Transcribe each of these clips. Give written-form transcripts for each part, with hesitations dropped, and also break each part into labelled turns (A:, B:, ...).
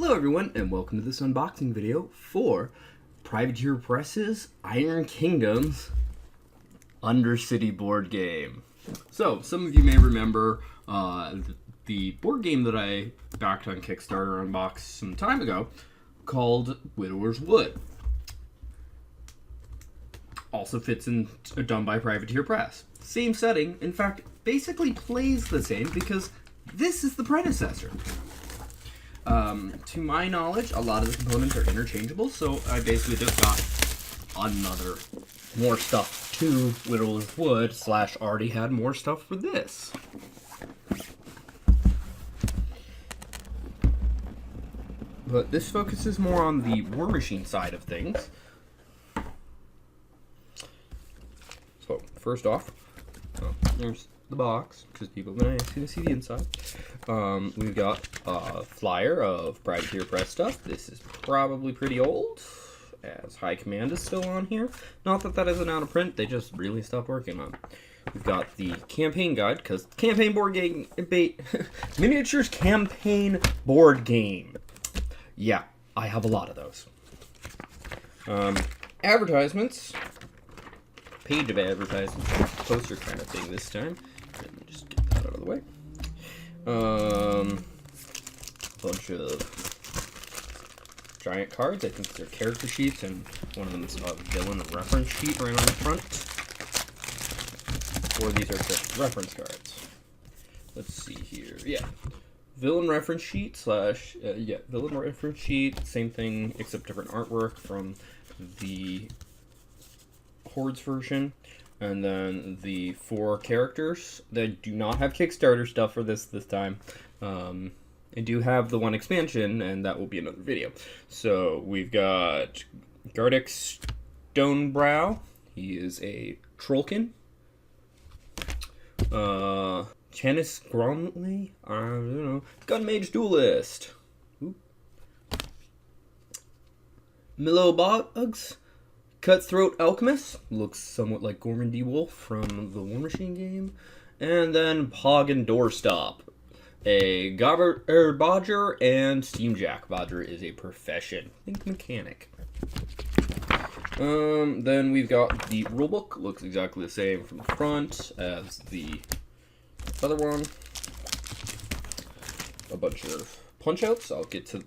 A: Hello everyone, and welcome to this unboxing video for Privateer Press's Iron Kingdoms Undercity board game. So, some of you may remember the board game that I backed on Kickstarter unboxed some time ago called Widower's Wood. Also fits in, done by Privateer Press. Same setting, in fact, basically plays the same because this is the predecessor. To my knowledge, a lot of the components are interchangeable, so I basically just got more stuff to Widower's Wood, / already had more stuff for this. But this focuses more on the War Machine side of things. So, first off, there's the box, because people are going to see the inside. We've got a flyer of Privateer Press stuff. This is probably pretty old, as High Command is still on here. Not that that isn't out of print, they just really stopped working on it. We've got the campaign guide, because campaign board game, miniatures campaign board game. Yeah, I have a lot of those. Advertisements. Page of advertisements. Poster kind of thing this time. Let me just get that out of the way. Bunch of giant cards. I think they're character sheets, and one of them is a villain reference sheet right on the front. Or these are just reference cards. Let's see here. Yeah. Villain reference sheet villain reference sheet. Same thing, except different artwork from the Hordes version. And then the 4 characters that do not have Kickstarter stuff for this time. I do have the 1 expansion, and that will be another video. So we've got Gardex Stonebrow. He is a Trollkin. Chanis Gromley? I don't know. Gunmage Duelist. Millowbugs. Cutthroat Alchemist. Looks somewhat like Gorman D. Wolf from the War Machine game. And then Pog and Doorstop. A Bodger and Steamjack. Bodger is a profession. Think mechanic. Then we've got the rulebook. Looks exactly the same from the front as the other one. A bunch of punch-outs. I'll get to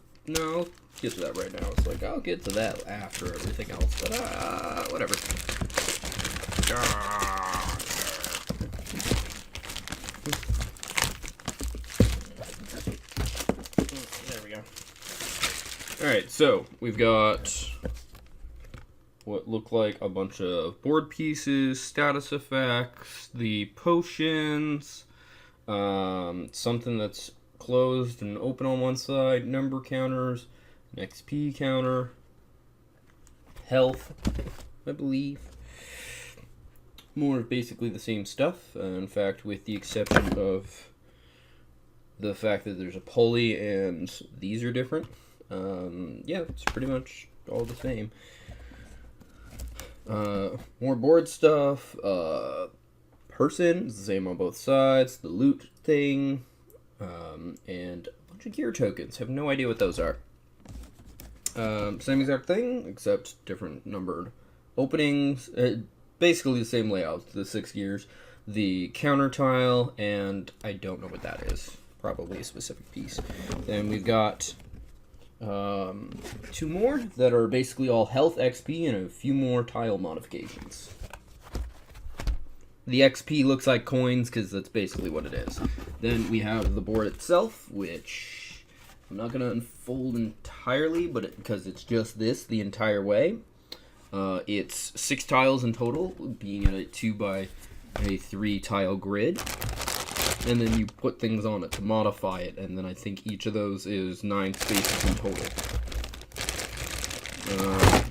A: that right now. It's like, I'll get to that after everything else, but whatever. There we go. Alright, so we've got what look like a bunch of board pieces, status effects, the potions, something that's closed and open on one side, number counters, an XP counter, health, I believe. More of basically the same stuff, in fact, with the exception of the fact that there's a pulley and these are different. Yeah, it's pretty much all the same. More board stuff, person, it's the same on both sides, the loot thing, and a bunch of gear tokens. Have no idea what those are. Same exact thing, except different numbered openings. Basically the same layout, the 6 gears, the counter tile, and I don't know what that is. Probably a specific piece. Then we've got 2 more that are basically all health, XP, and a few more tile modifications. The XP looks like coins because that's basically what it is. Then we have the board itself, which I'm not going to unfold entirely, but because it's just this the entire way. It's 6 tiles in total, being at a 2x3 tile grid. And then you put things on it to modify it, and then I think each of those is 9 spaces in total.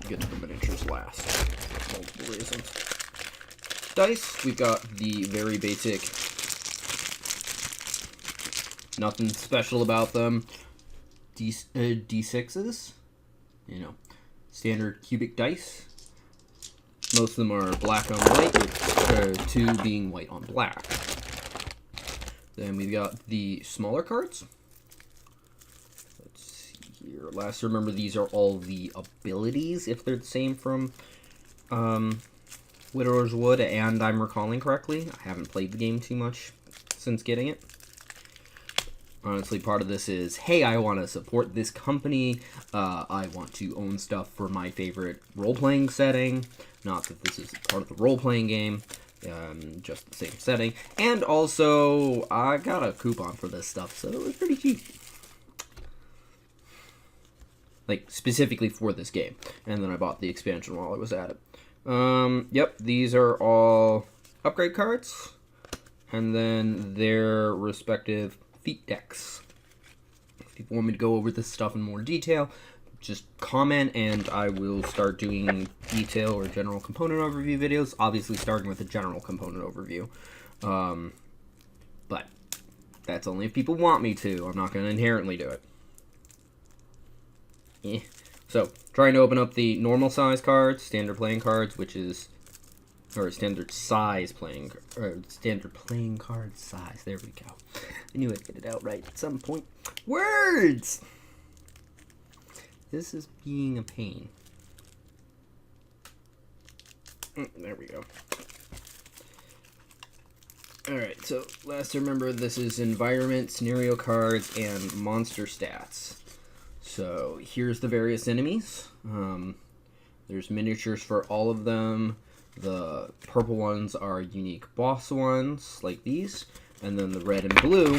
A: Get to the miniatures last, for multiple reasons. Dice, we've got the very basic, nothing special about them, D6s, standard cubic dice. Most of them are black on white, with 2 being white on black. Then we've got the smaller cards. Let's see here. Last remember, these are all the abilities, if they're the same from Widower's Wood, and I'm recalling correctly. I haven't played the game too much since getting it. Honestly, part of this is, hey, I want to support this company. I want to own stuff for my favorite role-playing setting. Not that this is part of the role-playing game, just the same setting. And also, I got a coupon for this stuff, so it was pretty cheap. Like, specifically for this game. And then I bought the expansion while I was at it. Yep, these are all upgrade cards. And then their respective feat decks. If people want me to go over this stuff in more detail, just comment and I will start doing detail or general component overview videos. Obviously starting with a general component overview. But that's only if people want me to. I'm not going to inherently do it. So, trying to open up the normal size cards, standard playing cards, which is, or standard size playing, or standard playing card size. There we go. I knew I'd get it out right at some point. Words! This is being a pain. There we go. Alright, so last to remember, this is environment, scenario cards, and monster stats. So here's the various enemies. There's miniatures for all of them. The purple ones are unique boss ones, like these. And then the red and blue,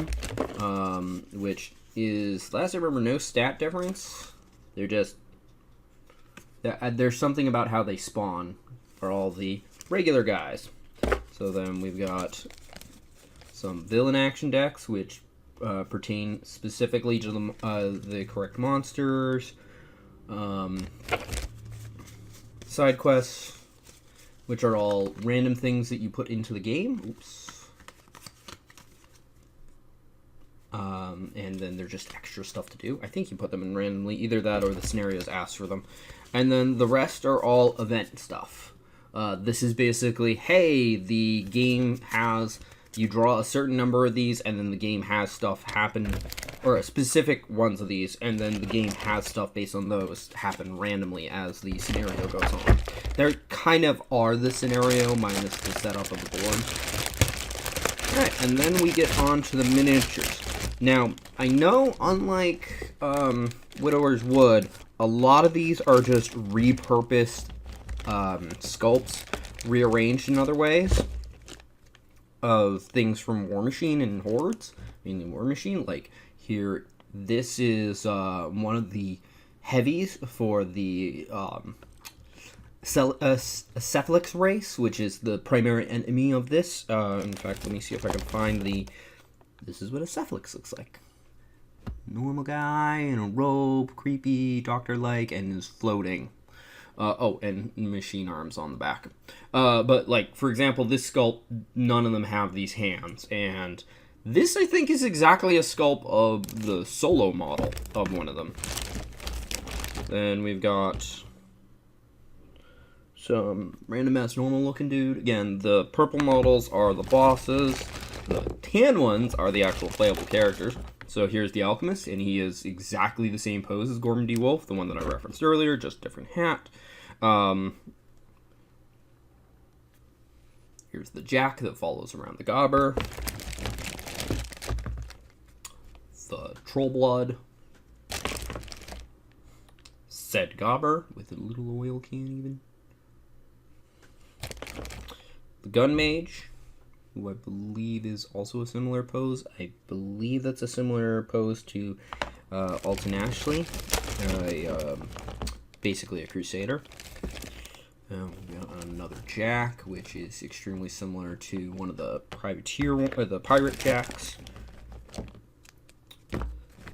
A: which is, last I remember, no stat difference. They're just, there's something about how they spawn for all the regular guys. So then we've got some villain action decks, which pertain specifically to the correct monsters. Side quests, which are all random things that you put into the game. Oops. And then they're just extra stuff to do. I think you put them in randomly. Either that or the scenarios ask for them. And then the rest are all event stuff. This is basically, hey, the game has, you draw a certain number of these, and then the game has stuff happen, or specific ones of these, and then the game has stuff based on those happen randomly as the scenario goes on. There kind of are the scenario, minus the setup of the board. Alright, and then we get on to the miniatures. Now, I know, unlike Widower's Wood, a lot of these are just repurposed sculpts, rearranged in other ways, of things from War Machine and Hordes, mainly War Machine. Like, here, this is one of the heavies for the Cephalix race, which is the primary enemy of this. In fact, let me see if I can find the... This is what a Cephalix looks like. Normal guy in a robe, creepy, doctor-like, and is floating. Oh, and machine arms on the back. But, like, for example, this sculpt, none of them have these hands. And this, I think, is exactly a sculpt of the solo model of one of them. Then we've got some random-ass normal-looking dude. Again, the purple models are the bosses. The tan ones are the actual playable characters. So here's the Alchemist, and he is exactly the same pose as Gorman D. Wolf, the one that I referenced earlier, just different hat. Here's the Jack that follows around the Gobber. The Troll Blood. Said Gobber, with a little oil can even. The Gun Mage, who I believe is also a similar pose. I believe that's a similar pose to Alton Ashley, basically a Crusader. We got another Jack, which is extremely similar to one of the privateer, or the pirate Jacks.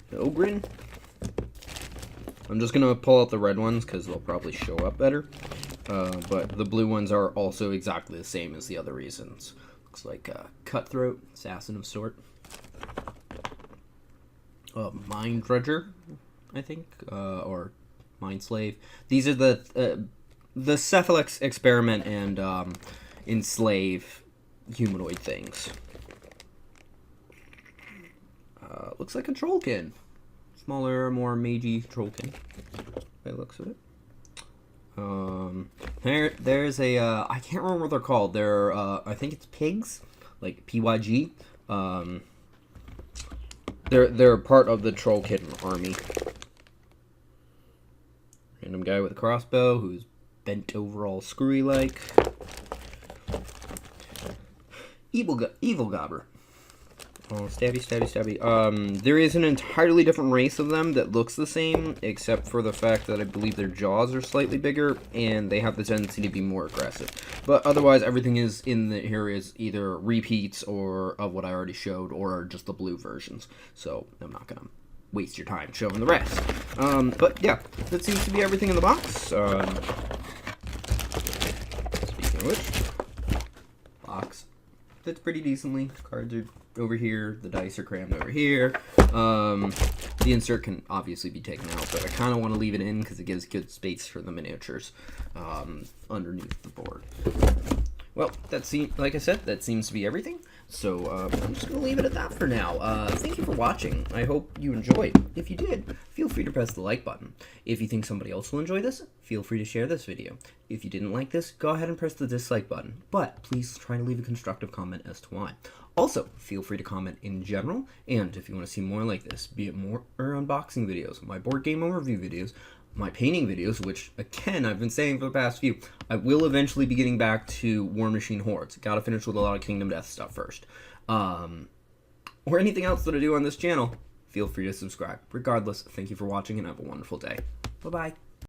A: The Ogren. I'm just gonna pull out the red ones because they'll probably show up better. But the blue ones are also exactly the same as the other reasons. Looks like a cutthroat, assassin of sort. Mind Dredger, I think, or Mind Slave. These are the Cephalix experiment and enslave humanoid things. Looks like a Trollkin. smaller, more magey Trollkin, by the looks of it. There's a, I can't remember what they're called. They're, I think it's pigs, like PYG. They're part of the Trollkin army. Random guy with a crossbow who's bent over all screwy like. Evil Gobber. Oh, stabby, stabby, stabby. There is an entirely different race of them that looks the same, except for the fact that I believe their jaws are slightly bigger, and they have the tendency to be more aggressive. But otherwise, everything is here is either repeats or of what I already showed, or just the blue versions. So I'm not gonna waste your time showing the rest. But yeah, that seems to be everything in the box. Speaking of which, box fits pretty decently. Cards are over here, the dice are crammed over here. The insert can obviously be taken out, but I kind of want to leave it in because it gives good space for the miniatures underneath the board. Well, like I said, that seems to be everything. So I'm just going to leave it at that for now. Thank you for watching. I hope you enjoyed. If you did, feel free to press the like button. If you think somebody else will enjoy this, feel free to share this video. If you didn't like this, go ahead and press the dislike button. But please try to leave a constructive comment as to why. Also, feel free to comment in general, and if you want to see more like this, be it more unboxing videos, my board game overview videos, my painting videos, which, again, I've been saying for the past few, I will eventually be getting back to War Machine Hordes. Gotta finish with a lot of Kingdom Death stuff first. Or anything else that I do on this channel, feel free to subscribe. Regardless, thank you for watching, and have a wonderful day. Bye-bye.